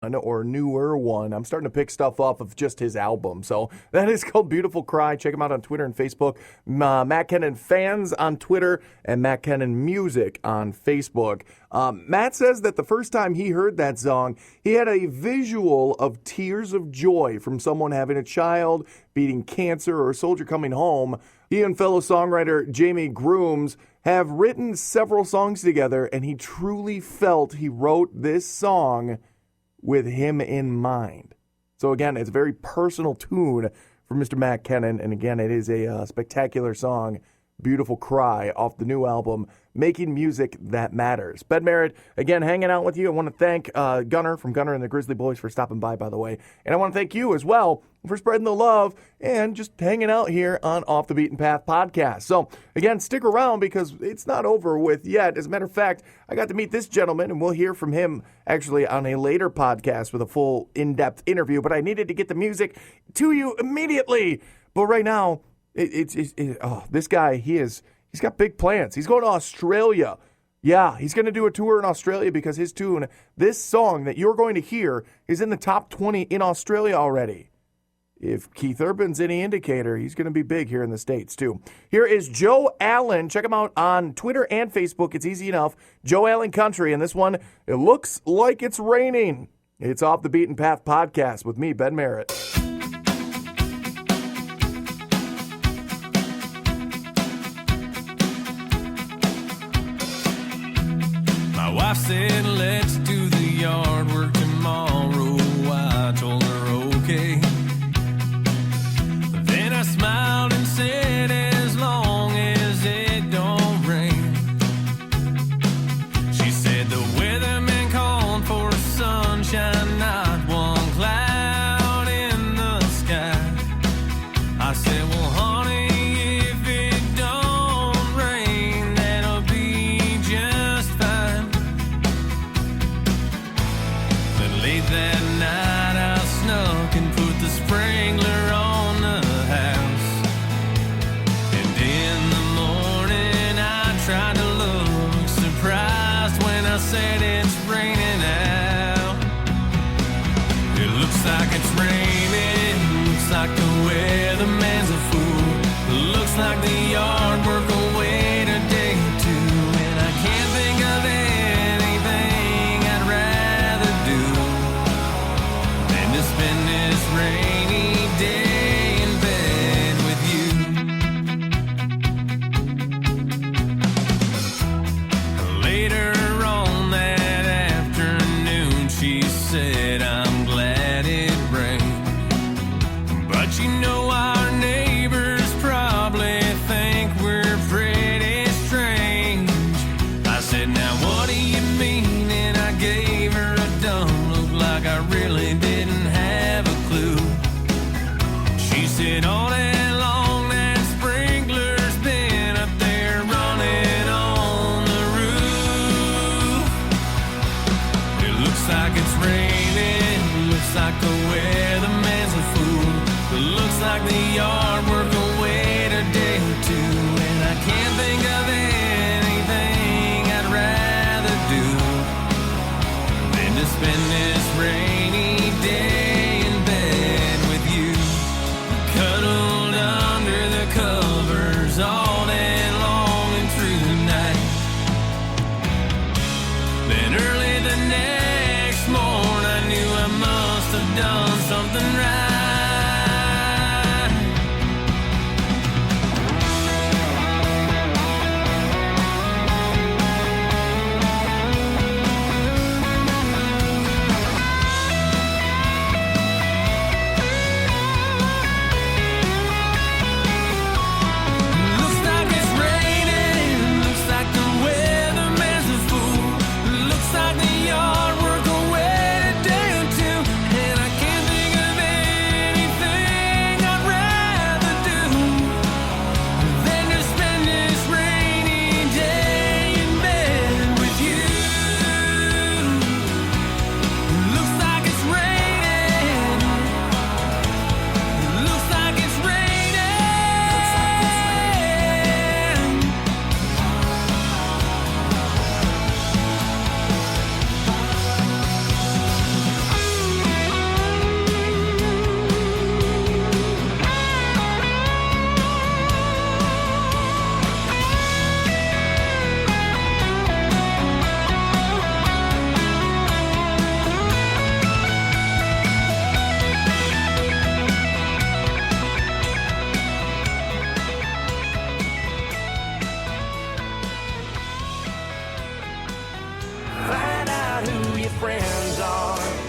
or newer one. I'm starting to pick stuff off of just his album. So that is called Beautiful Cry. Check him out on Twitter and Facebook. Matt Kennon Fans on Twitter and Matt Kennon Music on Facebook. Matt says that the first time he heard that song, he had a visual of tears of joy from someone having a child, beating cancer, or a soldier coming home. He and fellow songwriter Jamie Grooms have written several songs together, and he truly felt he wrote this song with him in mind. So again, it's a very personal tune for Mr. Matt Kennon, and again, it is a spectacular song, Beautiful Cry, off the new album, Making Music That Matters. Ben Merritt, again, hanging out with you. I want to thank Gunnar from Gunnar and the Grizzly Boys for stopping by the way. And I want to thank you as well for spreading the love and just hanging out here on Off the Beaten Path podcast. So, again, stick around because it's not over with yet. As a matter of fact, I got to meet this gentleman, and we'll hear from him actually on a later podcast with a full in-depth interview. But I needed to get the music to you immediately. But right now, this guy, he's got big plans. He's going to Australia. Yeah, he's going to do a tour in Australia because his tune, this song that you're going to hear, is in the top 20 in Australia already. If Keith Urban's any indicator, he's going to be big here in the States, too. Here is Joe Allen. Check him out on Twitter and Facebook. It's easy enough. Joe Allen Country. And this one, it looks like it's raining. It's Off the Beaten Path podcast with me, Ben Merritt. My wife said, let's do the yard work tomorrow. I told her, okay. Then I smiled and said, as long as it don't rain. She said, the weatherman called for sunshine, not one cloud in the sky. I said, well, honey, if it don't rain, that'll be just fine. But late that night I snuck and put the sprinkler on the house. And in the morning I tried to look surprised when I said it's raining out. It looks like it's raining, looks like the weatherman's a fool. Looks like the yard work will wait a day or two. And I can't think of anything I'd rather do than to spend this rainy day in bed with you. Later on that afternoon, she said, I'm glad it rained. But you know our neighbors probably think we're pretty strange. I said, now what do you mean? And I gave her a dumb look like I really didn't have a clue. She said, all day long that sprinkler's been up there running on the roof. It looks like it's raining, looks like the weatherman's a fool. It looks like the yard work will wait a day or two. And I can't think of anything I'd rather do than to spend this rainy day in bed with you. Cuddled under the covers all day long and through the night. Then early the next morning I knew I must have done something right.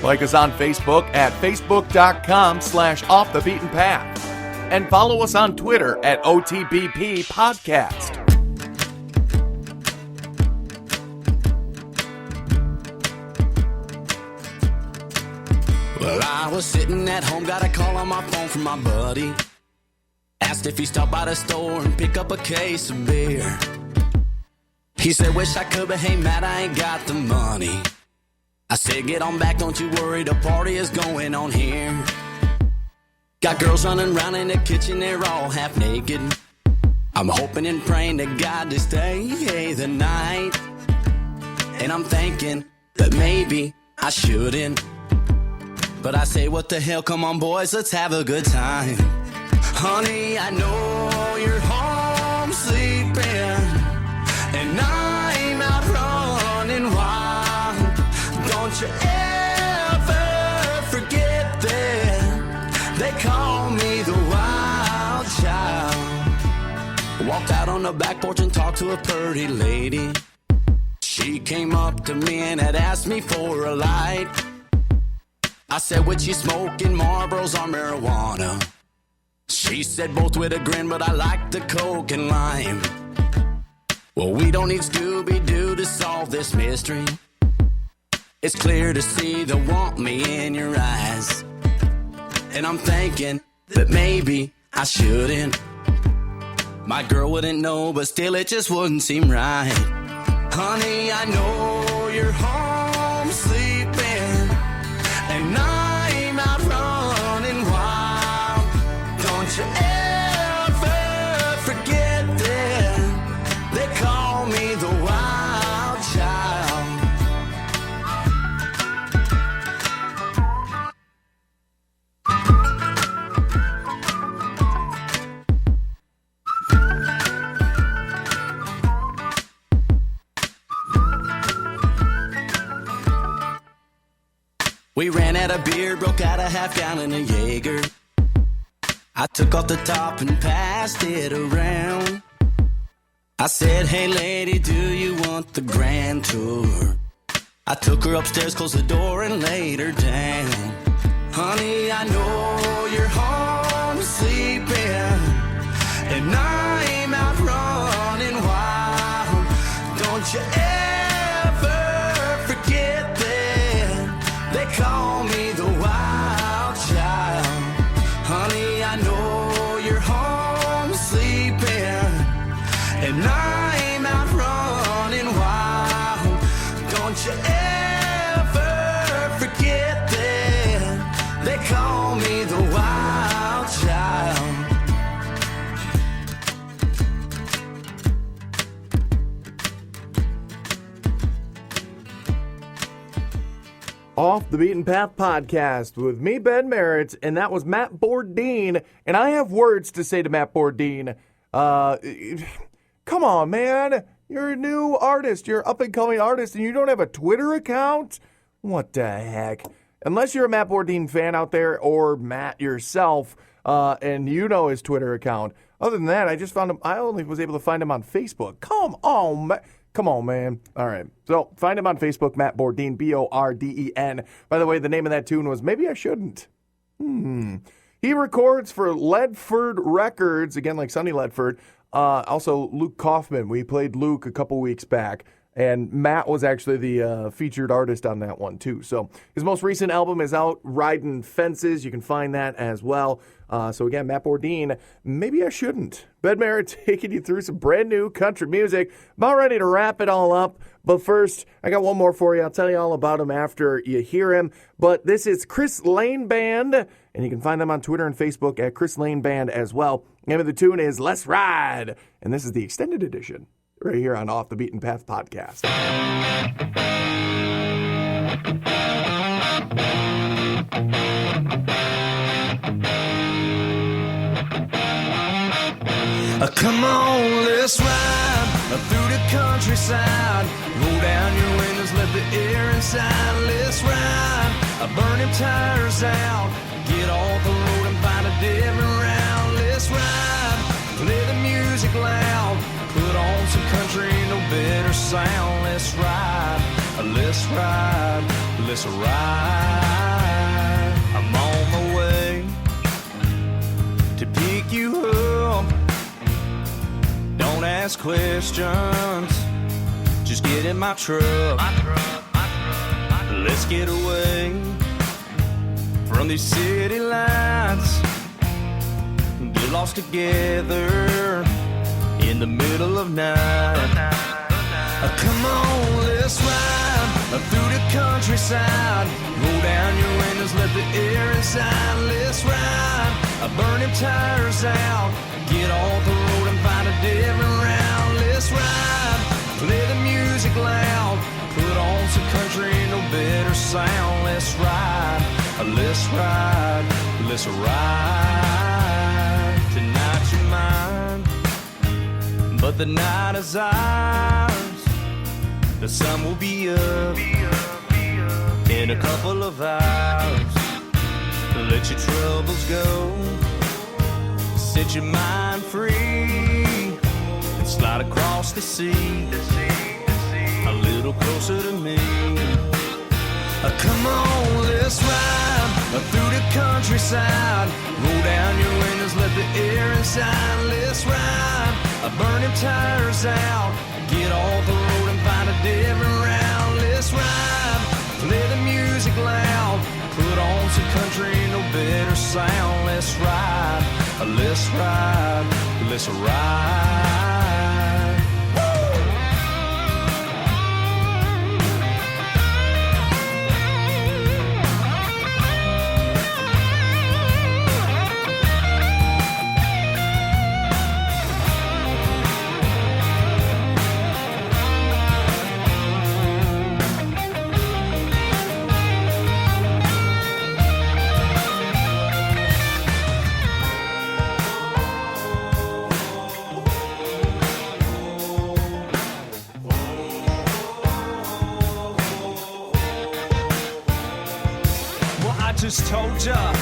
Like us on Facebook at facebook.com/offthebeatenpath. And follow us on Twitter at OTBP Podcast. Well, I was sitting at home, got a call on my phone from my buddy. Asked if he stopped by the store and pick up a case of beer. He said, wish I could, but hey, Matt, I ain't got the money. I said, get on back, don't you worry, the party is going on here. Got girls running around in the kitchen, they're all half naked. I'm hoping and praying to God to stay the night. And I'm thinking that maybe I shouldn't. But I say, what the hell, come on boys, let's have a good time. Honey, I know you're home sleeping, and I'm out running wild. Don't you ever forget that they call me the wild child. Walked out on the back porch and talked to a pretty lady. She came up to me and had asked me for a light. I said, what you smoking, Marlboros or marijuana? She said both with a grin, but I like the coke and lime. Well, we don't need Scooby-Doo to solve this mystery. It's clear to see the want me in your eyes. And I'm thinking that maybe I shouldn't. My girl wouldn't know, but still it just wouldn't seem right. Honey, I know you're home sleeping, and I'm out running wild. Don't you ever forget that they call me the wild child. We ran out of beer, broke out a half-gallon of Jaeger. I took off the top and passed it around. I said, hey lady, do you want the grand tour? I took her upstairs, closed the door and laid her down. Honey, I know you're home sleeping, and I'm out running wild. Don't you ever forget that they call me the wild child. Honey, I know you're home sleeping, and I'm out running wild. Don't you ever forget that they call me the wild child. Off the Beaten Path Podcast with me, Ben Merritt, and that was Matt Bourdin. And I have words to say to Matt Bourdin. Come on, man. You're a new artist. You're an up-and-coming artist, and you don't have a Twitter account? What the heck? Unless you're a Matt Bourdin fan out there, or Matt yourself, and you know his Twitter account. Other than that, I just found him. I only was able to find him on Facebook. Come on, man. All right. So find him on Facebook, Matt Bourdin, Borden. By the way, the name of that tune was Maybe I Shouldn't. He records for Ledford Records, again, like Sonny Ledford. Also, Luke Kaufman. We played Luke a couple weeks back. And Matt was actually the featured artist on that one, too. So his most recent album is out, Riding Fences. You can find that as well. So again, Matt Bourdin, Maybe I Shouldn't. Ben Merritt taking you through some brand new country music. About ready to wrap it all up. But first, I got one more for you. I'll tell you all about him after you hear him. But this is Chris Lane Band, and you can find them on Twitter and Facebook at Chris Lane Band as well. The name of the tune is Let's Ride. And this is the extended edition right here on Off the Beaten Path Podcast. Come on, let's ride through the countryside. Roll down your windows, let the air inside. Let's ride, burn them tires out. Get off the road and find a different route. Let's ride, play the music loud. Put on some country, no better sound. Let's ride, let's ride. let's ride. I'm on my way to pick you up. Don't ask questions, just get in my truck. Let's get away from these city lights, get lost together in the middle of night. Come on, let's ride through the countryside. Roll down your windows, let the air inside. Let's ride, burn them tires out. Get off the road and find a different route. Let's ride, play the music loud. Put on some country, no better sound. Let's ride, let's ride, let's ride. Tonight's your mine, but the night is ours. The sun will be up in a couple of hours. Let your troubles go, set your mind free, and slide across the sea a little closer to me. Come on, let's ride through the countryside. Roll down your windows, let the air inside. Let's ride, burn them tires out. Get off the road and find a different route. Let's ride, play the music loud. Put on some country, no better sound. Let's ride, let's ride, let's ride. Just told ya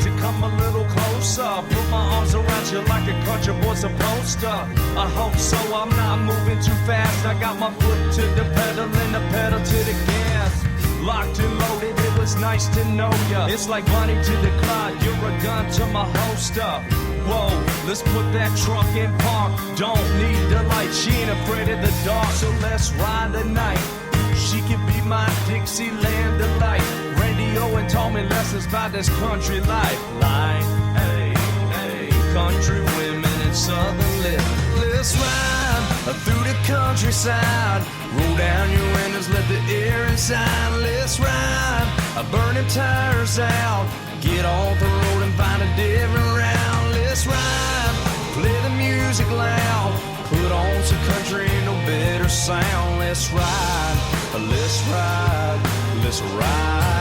to come a little closer. Put my arms around you like a country boy's supposed to. I hope so, I'm not moving too fast. I got my foot to the pedal and the pedal to the gas. Locked and loaded, it was nice to know ya. It's like Bonnie to the Clyde, you're a gun to my holster. Whoa, let's put that truck in park. Don't need the light, she ain't afraid of the dark. So let's ride the night. She can be my Dixieland delight. Radio and taught me lessons about this country life. Like, hey, hey, country women and southern living. Let's ride through the countryside. Roll down your windows, let the air inside. Let's ride, burn them tires out. Get off the road and find a different route. Let's ride, play the music loud. Put on some country, no better sound. Let's ride, let's ride, let's ride.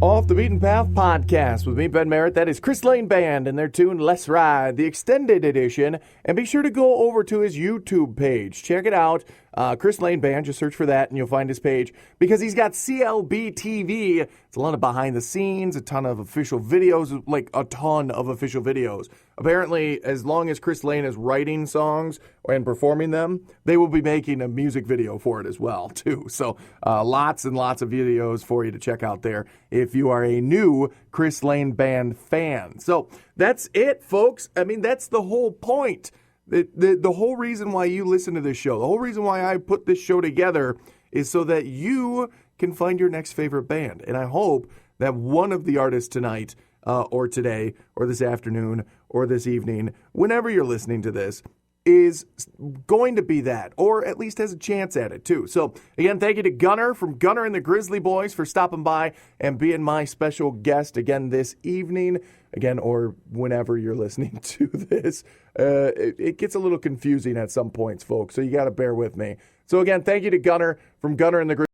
Off the Beaten Path podcast with me, Ben Merritt. That is Chris Lane Band and their tune Let's Ride, the extended edition. And be sure to go over to his YouTube page. Check it out. Chris Lane Band, just search for that and you'll find his page because he's got CLB TV. It's a lot of behind the scenes, a ton of official videos, like a ton of official videos. Apparently, as long as Chris Lane is writing songs and performing them, they will be making a music video for it as well, too. So lots and lots of videos for you to check out there if you are a new Chris Lane Band fan. So that's it, folks. I mean, that's the whole point. The whole reason why you listen to this show, the whole reason why I put this show together is so that you can find your next favorite band. And I hope that one of the artists tonight or today or this afternoon or this evening, whenever you're listening to this, is going to be that, or at least has a chance at it too. So again, thank you to Gunnar from Gunnar and the Grizzly Boys for stopping by and being my special guest again this evening. Again, or whenever you're listening to this. It gets a little confusing at some points, folks, so you got to bear with me. So again, thank you to Gunnar from Gunnar and the Grizzly